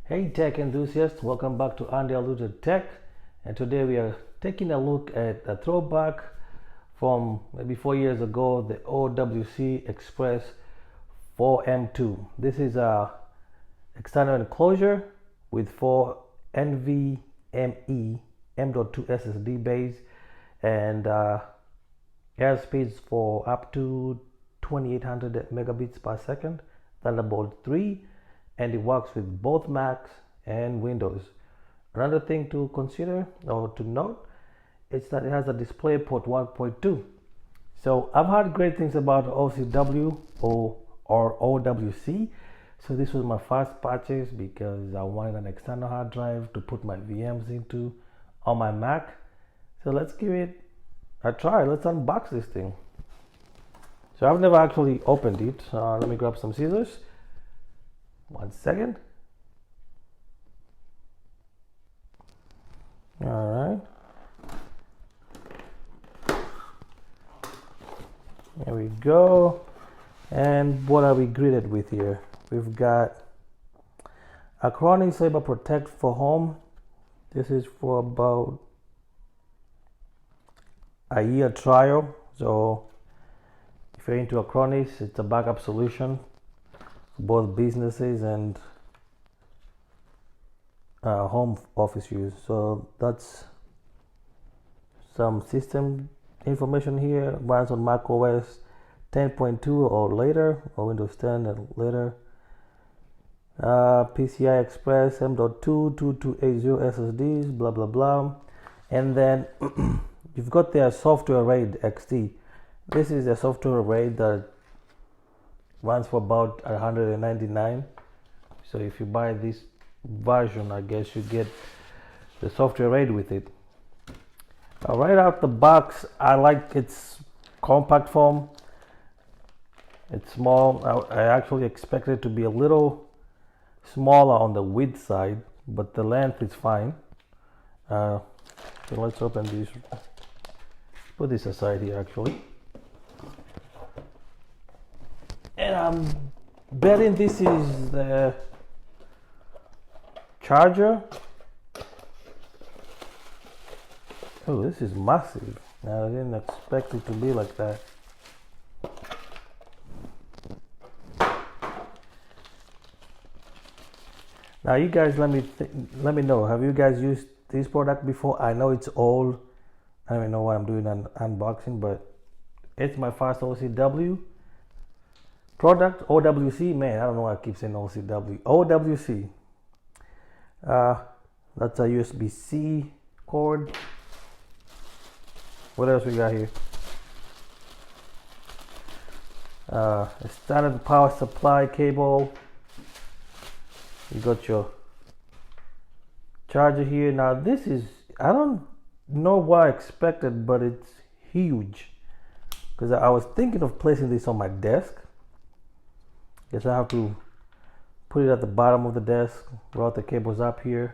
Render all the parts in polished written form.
Hey tech enthusiasts, welcome back to Undiluted Tech, and today we are taking a look at a throwback from maybe 4 years ago, the OWC Express 4M2. This is a external enclosure with 4 NVMe M.2 SSD base and air speeds for up to 2800 megabits per second, Thunderbolt 3, and it works with both Macs and Windows. Another thing to consider or to note is that it has a DisplayPort 1.2. So I've heard great things about OCW or OWC. So this was my first purchase because I wanted an external hard drive to put my VMs into on my Mac. So let's give it a try. Let's unbox this thing. So I've never actually opened it. Let me grab some scissors. 1 second. All right. There we go. And what are we greeted with here? We've got Acronis Cyber Protect for Home. This is for about a year trial. So if you're into Acronis, it's a backup solution for both businesses and home office use. So that's some system information here. Runs on Mac OS 10.2 or later, or Windows 10 and later. PCI Express M.2 2280 SSDs, blah blah blah. And then you've got their software RAID XT. This is a software RAID that runs for about 199. So if you buy this version, I guess you get the software RAID with it. Right out the box, I like its compact form. It's small. I actually expected it to be a little smaller on the width side, but the length is fine. So let's open this. Put this aside here actually. And I'm betting this is the charger. Oh, this is massive. I didn't expect it to be like that. Now you guys let me know, have you guys used this product before? I know it's old. I don't even know why I'm doing an unboxing, but it's my first OCW product. OWC, man, I don't know why I keep saying OCW. OWC. That's a USB-C cord. What else we got here? A standard power supply cable. You got your charger here. Now this is, I don't know what I expected, but it's huge. Because I was thinking of placing this on my desk. Guess I have to put it at the bottom of the desk, route the cables up here.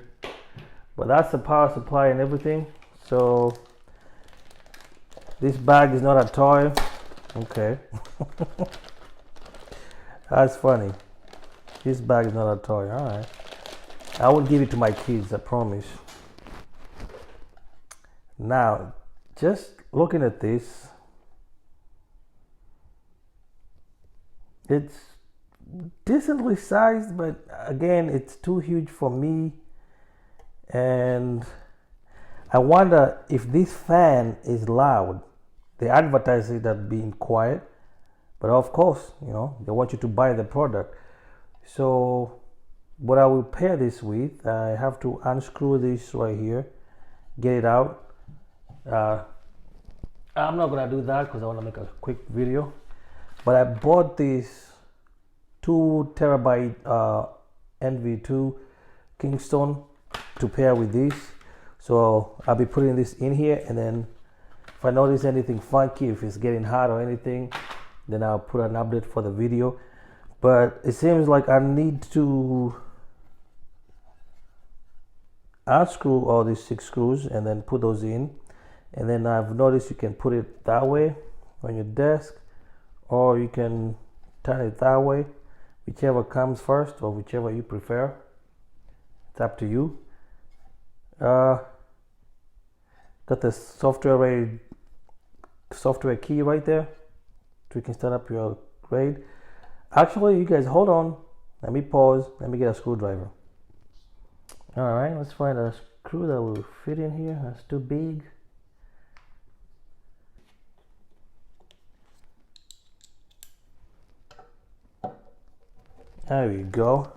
But that's the power supply and everything. So this bag is not a toy. Okay. That's funny. This bag is not a toy. All right. I won't give it to my kids, I promise. Now, just looking at this, it's decently sized, but again, it's too huge for me. And I wonder if this fan is loud. They advertise it as being quiet, but of course, you know, they want you to buy the product. So what I will pair this with, I have to unscrew this right here, get it out. I'm not gonna do that because I want to make a quick video, but I bought this 2 terabyte NV2 Kingston to pair with this. So I'll be putting this in here, and then if I notice anything funky, if it's getting hot or anything, then I'll put an update for the video. But it seems like I need to unscrew all these 6 screws and then put those in. And then I've noticed you can put it that way on your desk, or you can turn it that way, whichever comes first or whichever you prefer. It's up to you. Got the software key right there, so you can start up your grade. Actually, you guys hold on. Let me pause. Let me get a screwdriver. All right, let's find a screw that will fit in here. That's too big. There we go.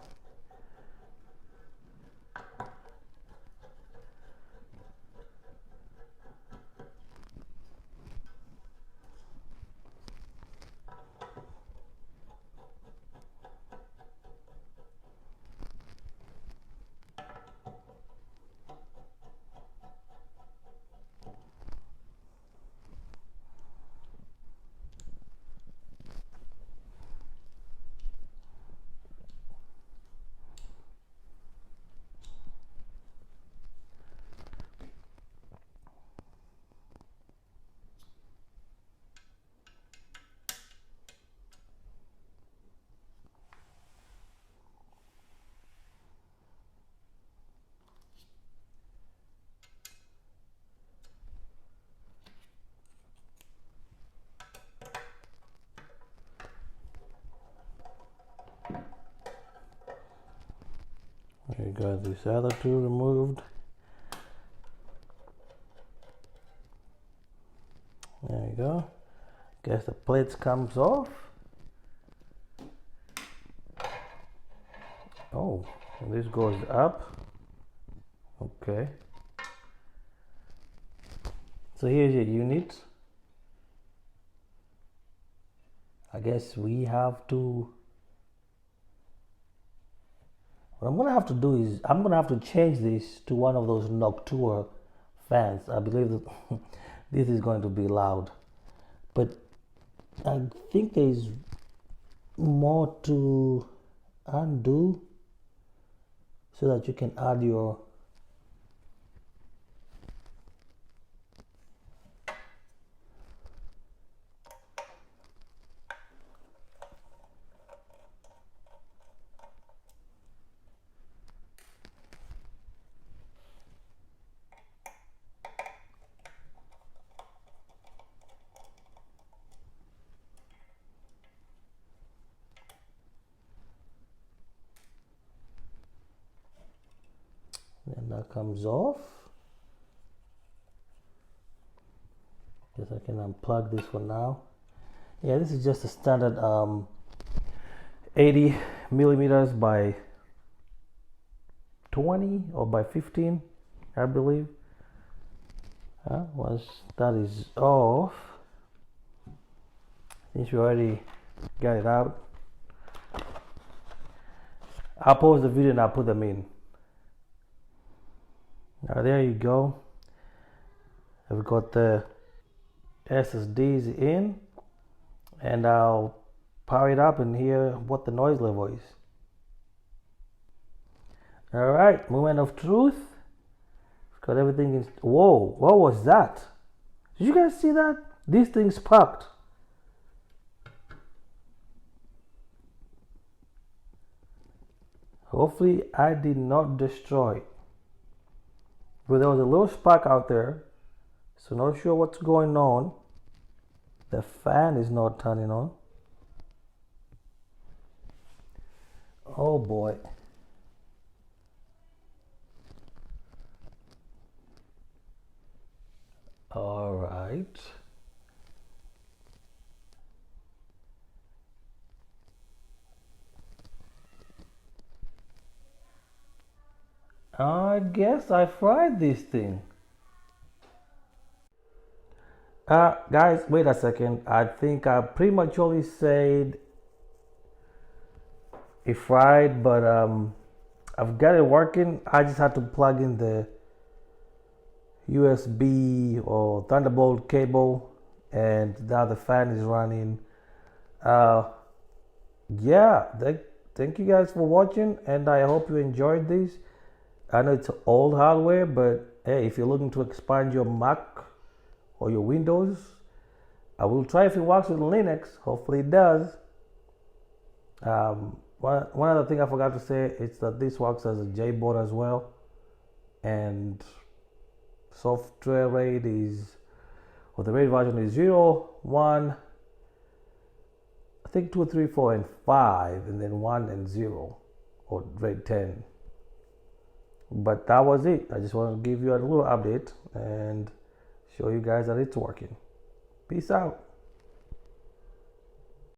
We got these other two removed. There we go. Guess the plates comes off. Oh, and this goes up. Okay. So here's your unit. I guess we have to. What I'm gonna have to do is I'm gonna have to change this to one of those Noctua fans. I believe that this is going to be loud, but I think there's more to undo so that you can add your and that comes off. Guess I can unplug this for now. Yeah, this is just a standard 80 millimeters by 20 or by 15, I believe. Once that is off, since we already got it out, I'll pause the video and I'll put them in. Now there you go. I've got the SSDs in, and I'll power it up and hear what the noise level is. All right, moment of truth. Got everything in. Whoa, what was that? Did you guys see that? This thing sparked. Hopefully I did not destroy it. But there was a little spark out there, so not sure what's going on. The fan is not turning on. Oh boy. All right. I guess I fried this thing. Guys, wait a second. I think I prematurely said it fried, but I've got it working. I just had to plug in the USB or Thunderbolt cable, and now the fan is running. Yeah, thank you guys for watching, and I hope you enjoyed this. I know it's old hardware, but hey, if you're looking to expand your Mac or your Windows, I will try if it works with Linux. Hopefully it does. one other thing I forgot to say is that this works as a JBoard as well, and software RAID is, or the RAID version is 0, 1, I think 2, 3, 4, and 5, and then 1 and 0, or RAID 10. But that was it. I just want to give you a little update and show you guys that it's working. Peace out.